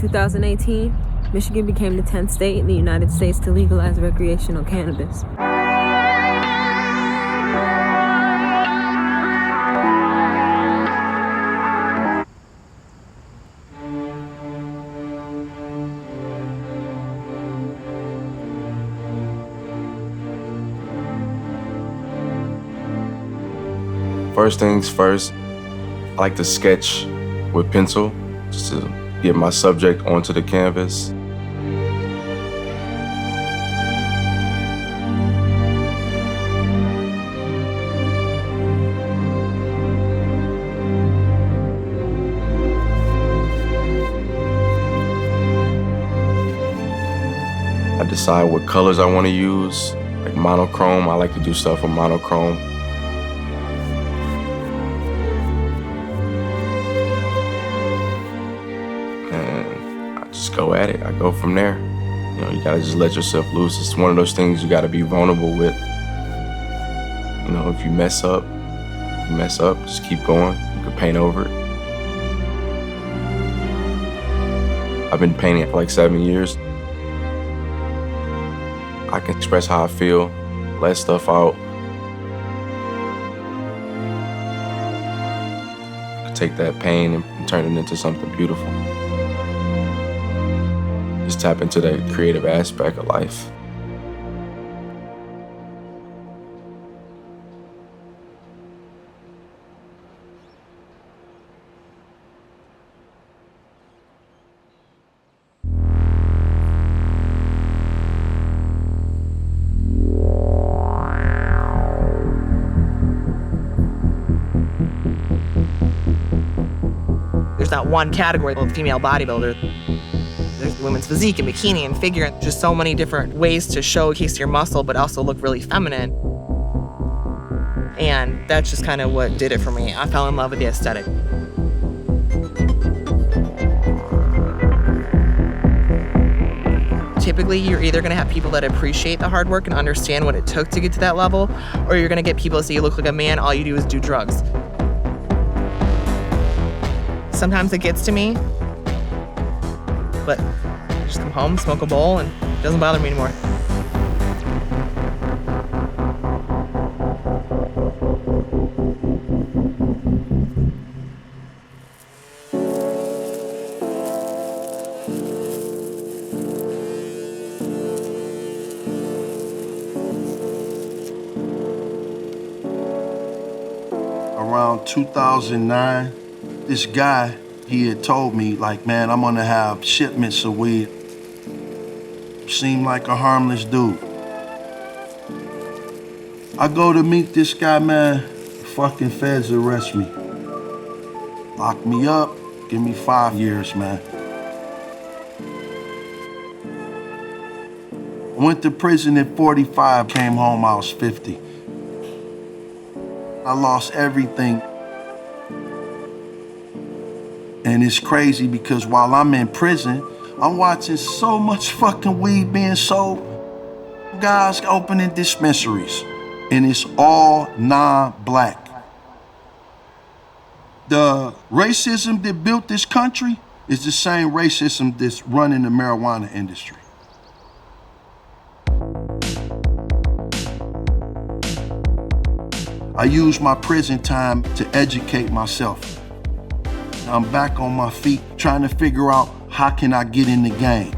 2018, Michigan became the 10th state in the United States to legalize recreational cannabis. First things first, I like to sketch with pencil just to get my subject onto the canvas. I decide what colors I want to use, like monochrome. I like to do stuff with monochrome. Go at it. I go from there. You know, you gotta just let yourself loose. It's one of those things you gotta be vulnerable with. You know, if you mess up, just keep going. You can paint over it. I've been painting for like 7 years. I can express how I feel, let stuff out. I can take that pain and turn it into something beautiful. Just tap into that creative aspect of life. There's not one category of female bodybuilder. There's women's physique and bikini and figure, and just so many different ways to showcase your muscle but also look really feminine. And that's just kind of what did it for me. I fell in love with the aesthetic. Typically, you're either gonna have people that appreciate the hard work and understand what it took to get to that level, or you're gonna get people that say you look like a man, all you do is do drugs. Sometimes it gets to me, but I just come home, smoke a bowl, and it doesn't bother me anymore. Around 2009, this guy, he had told me, like, man, I'm gonna have shipments of weed. Seemed like a harmless dude. I go to meet this guy, man, the fucking feds arrest me. Lock me up, give me 5 years, man. I went to prison at 45, came home, I was 50. I lost everything. And it's crazy because while I'm in prison, I'm watching so much fucking weed being sold. Guys opening dispensaries, and it's all non-black. The racism that built this country is the same racism that's running the marijuana industry. I used my prison time to educate myself. I'm back on my feet trying to figure out how can I get in the game.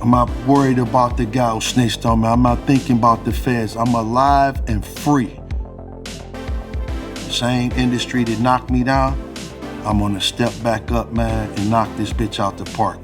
I'm not worried about the guy who snitched on me. I'm not thinking about the feds. I'm alive and free. Same industry that knocked me down, I'm gonna step back up, man, and knock this bitch out the park.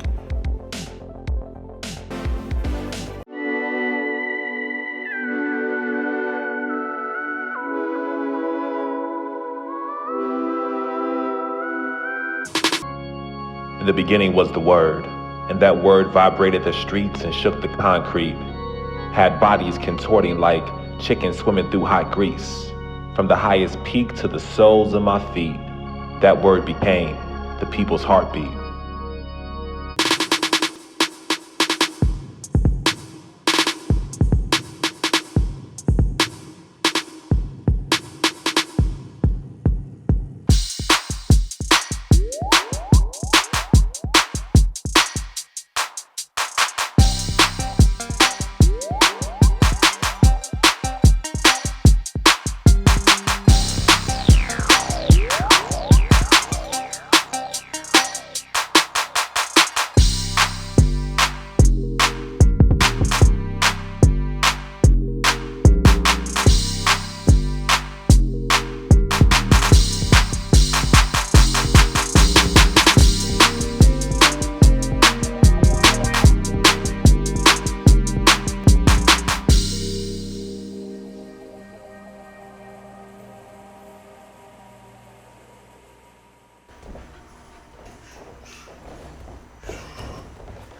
In the beginning was the Word, and that Word vibrated the streets and shook the concrete, had bodies contorting like chickens swimming through hot grease. From the highest peak to the soles of my feet, that Word became the people's heartbeat.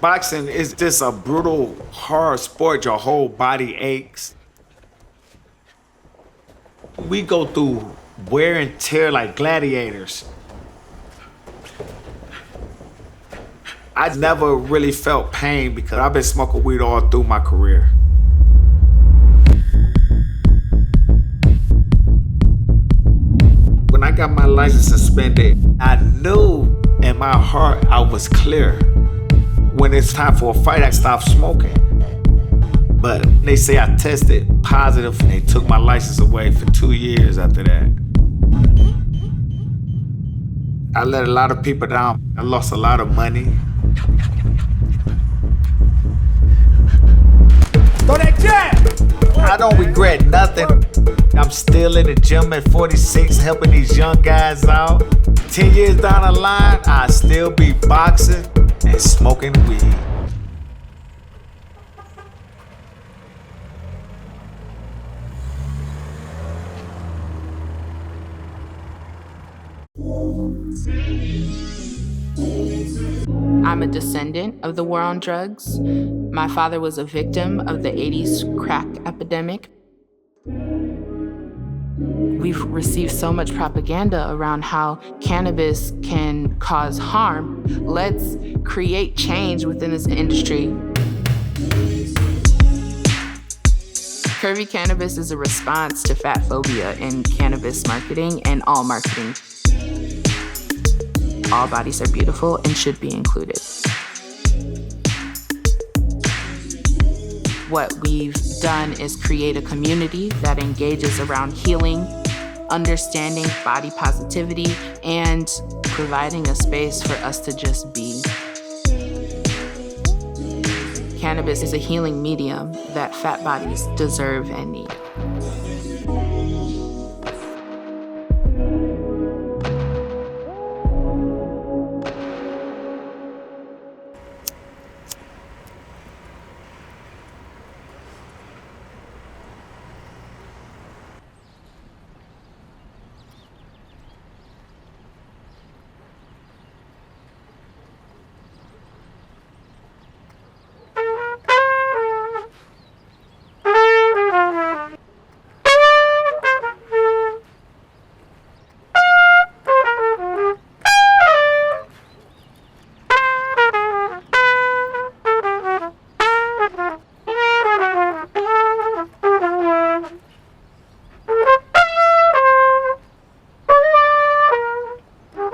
Boxing is just a brutal, hard sport. Your whole body aches. We go through wear and tear like gladiators. I never really felt pain because I've been smoking weed all through my career. When I got my license suspended, I knew in my heart I was clear. When it's time for a fight, I stopped smoking. But they say I tested positive and they took my license away for 2 years after that. I let a lot of people down. I lost a lot of money. Throw that jab! I don't regret nothing. I'm still in the gym at 46 helping these young guys out. 10 years down the line, I'll still be boxing and smoking weed. I'm a descendant of the war on drugs. My father was a victim of the 80s crack epidemic. We've received so much propaganda around how cannabis can cause harm. Let's create change within this industry. Curvy cannabis is a response to fat phobia in cannabis marketing and all marketing. All bodies are beautiful and should be included. What we've done is create a community that engages around healing, understanding body positivity, and providing a space for us to just be. Cannabis is a healing medium that fat bodies deserve and need.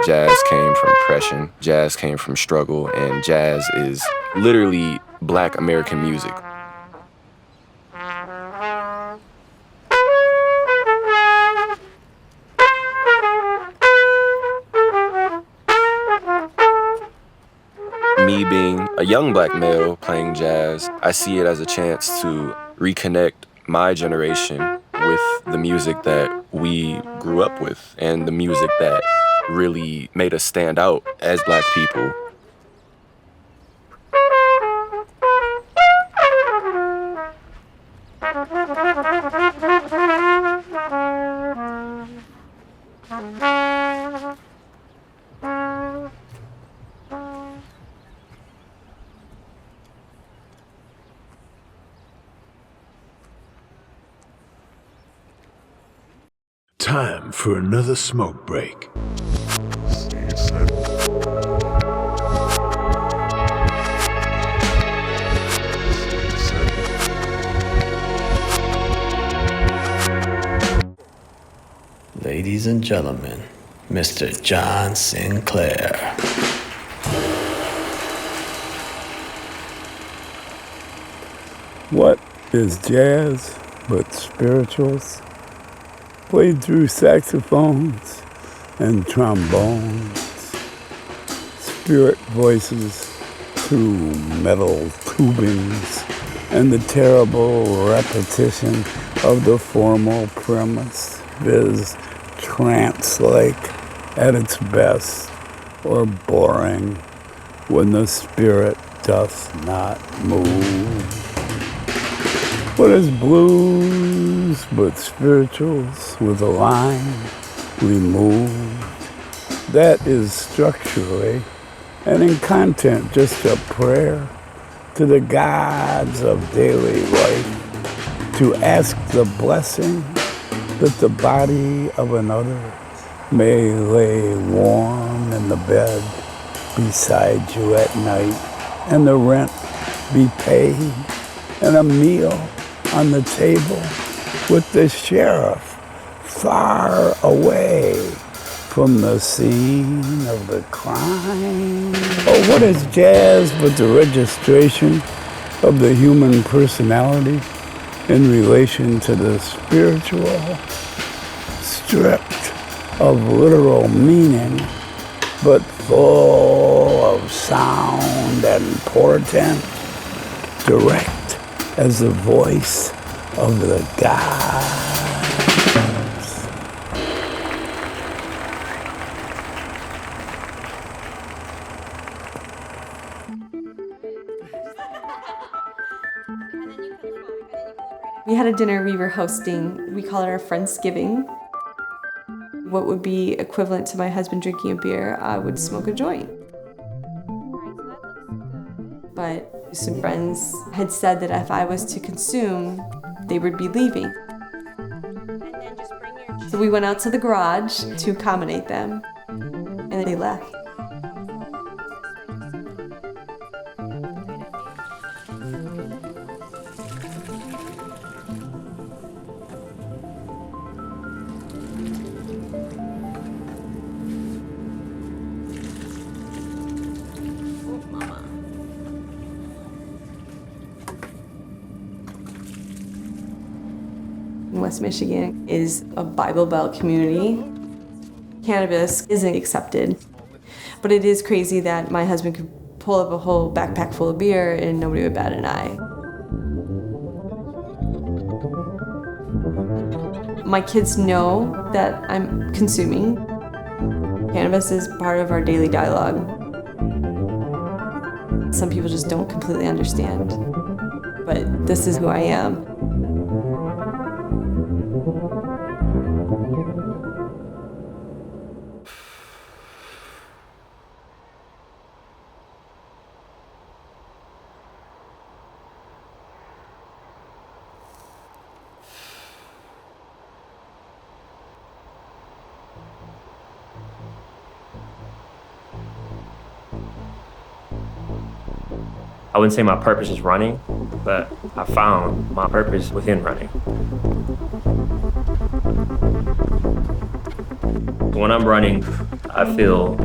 Jazz came from depression, jazz came from struggle, and jazz is literally Black American music. Me being a young Black male playing jazz, I see it as a chance to reconnect my generation with the music that we grew up with and the music that really made us stand out as Black people. Time for another smoke break. Ladies and gentlemen, Mr. John Sinclair. What is jazz but spirituals? Played through saxophones and trombones, spirit voices through metal tubings, and the terrible repetition of the formal premise, viz. Trance-like at its best, or boring when the spirit doth not move. What is blues but spirituals with a line removed? That is structurally and in content just a prayer to the gods of daily life to ask the blessing that the body of another may lay warm in the bed beside you at night, and the rent be paid, and a meal on the table with the sheriff far away from the scene of the crime. Oh, what is jazz but the registration of the human personality in relation to the spiritual, stripped of literal meaning, but full of sound and portent, direct as the voice of the gods. We had a dinner we were hosting. We call it our Friendsgiving. What would be equivalent to my husband drinking a beer, I would smoke a joint. But some friends had said that if I was to consume, they would be leaving. So we went out to the garage to accommodate them, and they left. West Michigan is a Bible Belt community. Cannabis isn't accepted, but it is crazy that my husband could pull up a whole backpack full of beer and nobody would bat an eye. My kids know that I'm consuming. Cannabis is part of our daily dialogue. Some people just don't completely understand, but this is who I am. I wouldn't say my purpose is running, but I found my purpose within running. When I'm running, I feel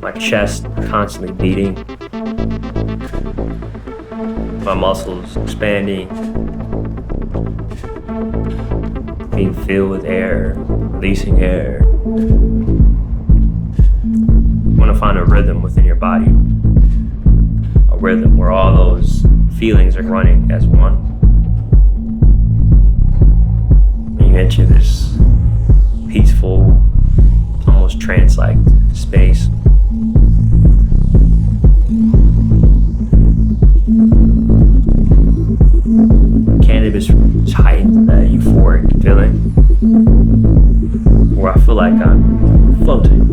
my chest constantly beating, my muscles expanding, being filled with air, releasing air. You want to find a rhythm within your body. A rhythm where all those feelings are running as one. And you enter this peaceful, almost trance-like space. Cannabis heightens that euphoric feeling where I feel like I'm floating.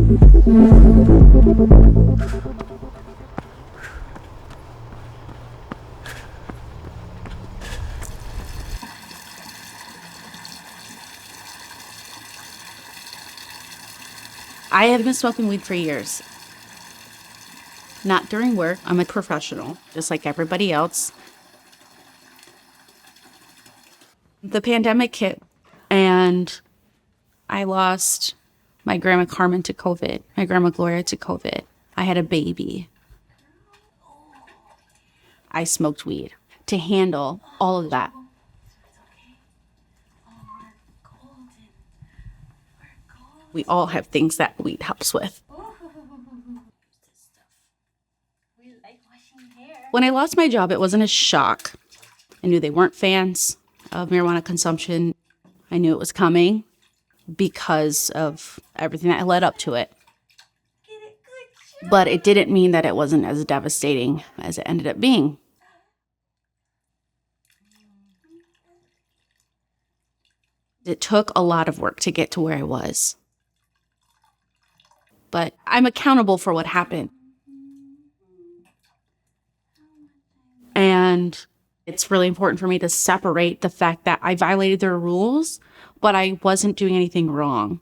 I have been smoking weed for years. Not during work. I'm a professional, just like everybody else. The pandemic hit, and I lost my grandma Carmen to COVID, my grandma Gloria to COVID. I had a baby. I smoked weed to handle all of that. We all have things that weed helps with. When I lost my job, it wasn't a shock. I knew they weren't fans of marijuana consumption. I knew it was coming because of everything that led up to it. But it didn't mean that it wasn't as devastating as it ended up being. It took a lot of work to get to where I was. But I'm accountable for what happened. And it's really important for me to separate the fact that I violated their rules, but I wasn't doing anything wrong.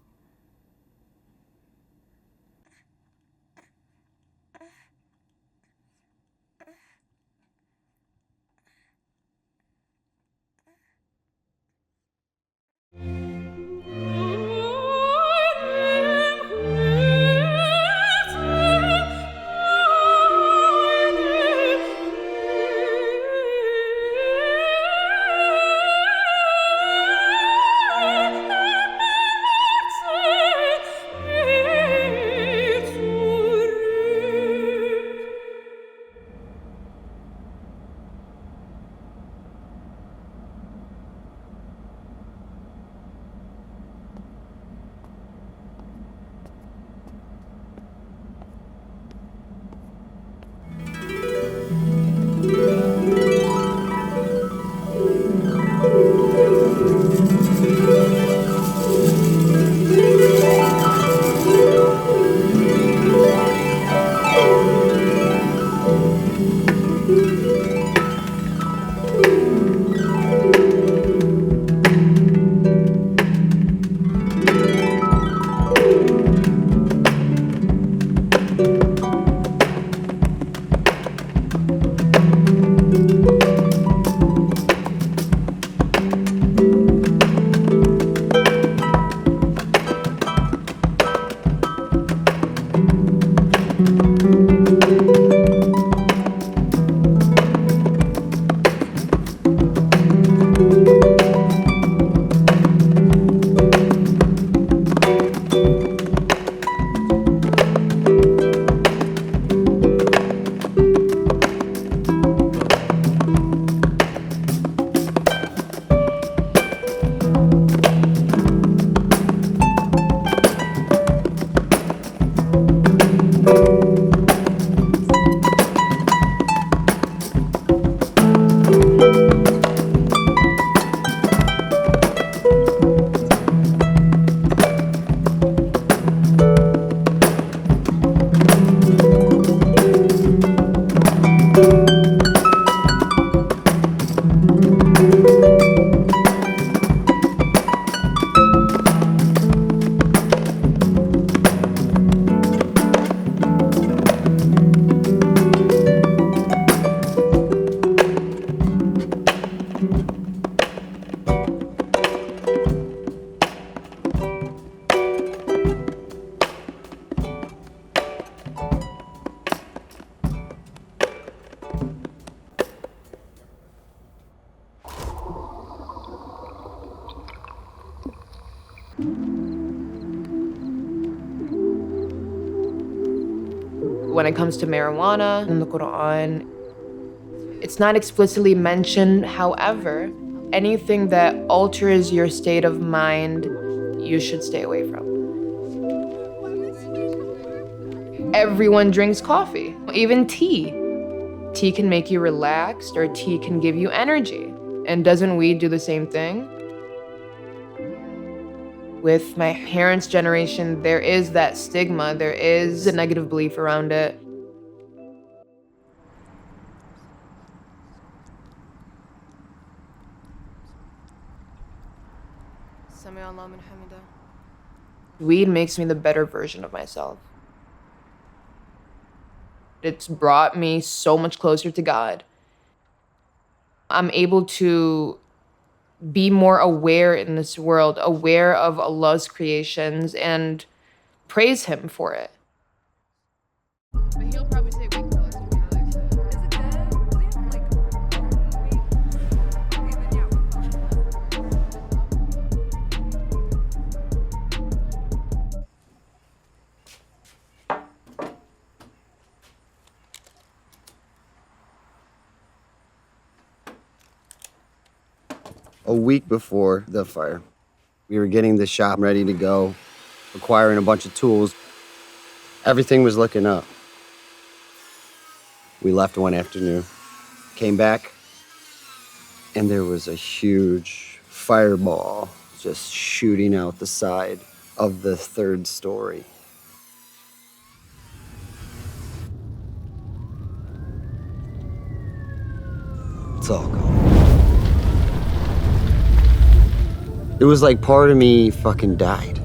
When it comes to marijuana in the Quran, it's not explicitly mentioned. However, anything that alters your state of mind, you should stay away from. Everyone drinks coffee, even tea. Tea can make you relaxed, or tea can give you energy. And doesn't weed do the same thing? With my parents' generation, there is that stigma, there is a negative belief around it. Weed makes me the better version of myself. It's brought me so much closer to God. I'm able to be more aware in this world, aware of Allah's creations, and praise Him for it. A week before the fire, we were getting the shop ready to go, acquiring a bunch of tools. Everything was looking up. We left one afternoon, came back, and there was a huge fireball just shooting out the side of the third story. It's all gone. It was like part of me fucking died.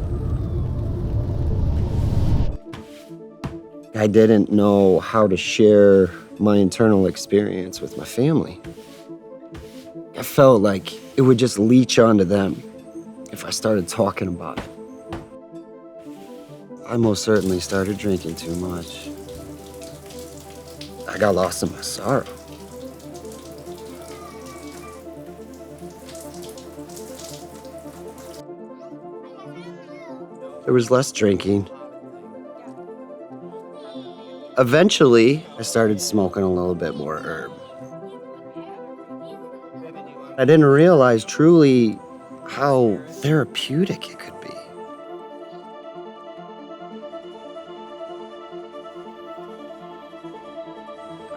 I didn't know how to share my internal experience with my family. I felt like it would just leech onto them if I started talking about it. I most certainly started drinking too much. I got lost in my sorrow. There was less drinking. Eventually, I started smoking a little bit more herb. I didn't realize truly how therapeutic it could be.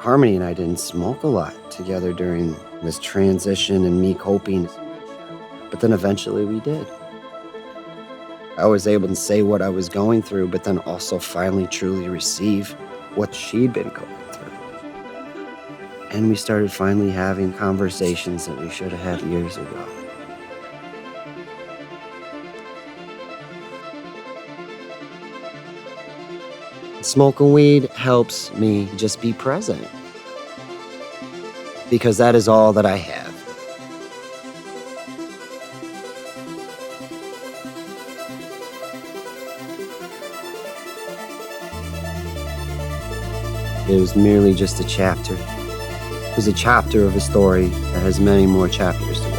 Harmony and I didn't smoke a lot together during this transition and me coping, but then eventually we did. I was able to say what I was going through, but then also finally truly receive what she'd been going through. And we started finally having conversations that we should have had years ago. Smoking weed helps me just be present, because that is all that I have. It was merely just a chapter. It was a chapter of a story that has many more chapters to go.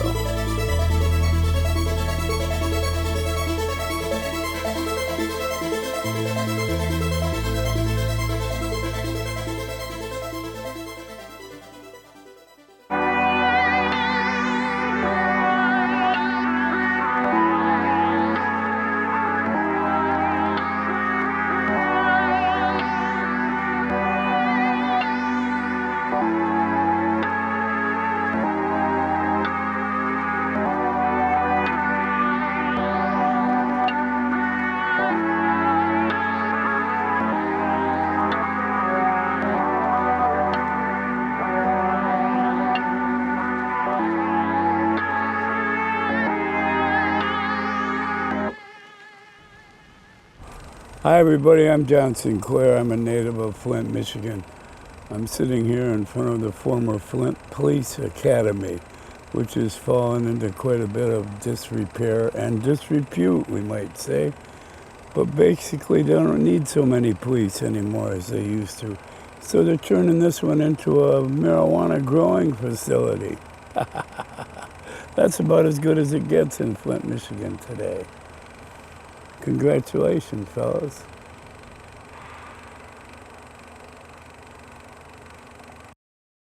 Hi everybody, I'm John Sinclair. I'm a native of Flint, Michigan. I'm sitting here in front of the former Flint Police Academy, which has fallen into quite a bit of disrepair and disrepute, we might say. But basically they don't need so many police anymore as they used to. So they're turning this one into a marijuana growing facility. That's about as good as it gets in Flint, Michigan today. Congratulations, fellas.